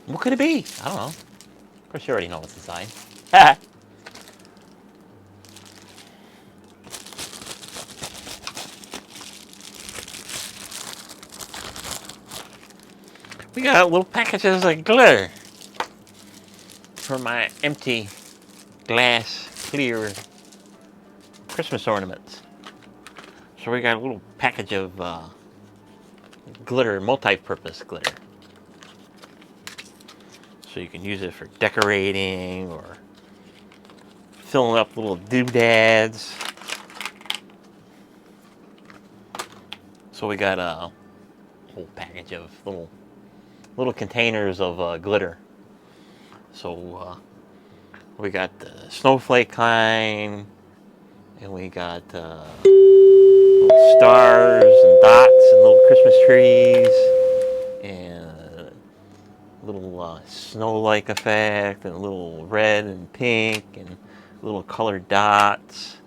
What could it be? I don't know. Of course, you already know what's inside. We got little packages of glitter for my empty glass clear Christmas ornaments. So we got a little package of glitter, multi-purpose glitter. So you can use it for decorating or filling up little doodads. So we got a whole package of little containers of glitter. So we got the snowflake kind, and we got little stars and dots and little Christmas trees, and little snow-like effect, and a little red and pink, and little colored dots,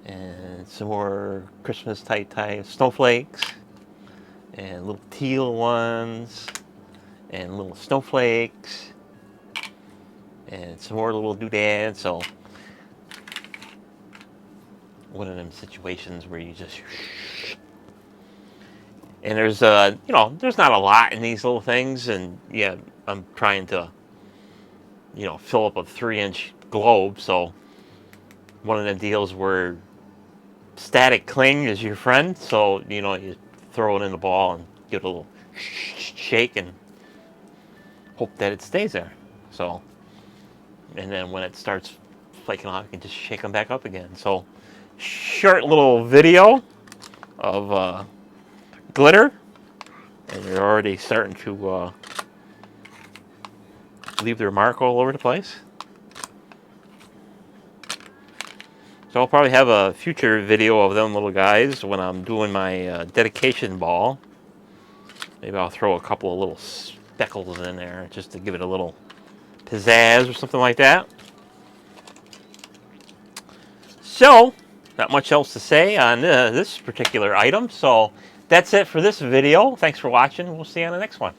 and some more Christmas type snowflakes, and little teal ones, and little snowflakes, and some more little doodads. So one of them situations where you just, and there's there's not a lot in these little things, and yeah, I'm trying to fill up a 3-inch globe. So one of the deals where static cling is your friend. So you throw it in the ball and give it a little shake and hope that it stays there. So, and then when it starts flaking off, you can just shake them back up again. So short little video of glitter, and they're already starting to leave their mark all over the place. So I'll probably have a future video of them little guys when I'm doing my dedication ball. Maybe I'll throw a couple of little speckles in there just to give it a little pizzazz or something like that. So, not much else to say on this particular item. So that's it for this video. Thanks for watching. We'll see you on the next one.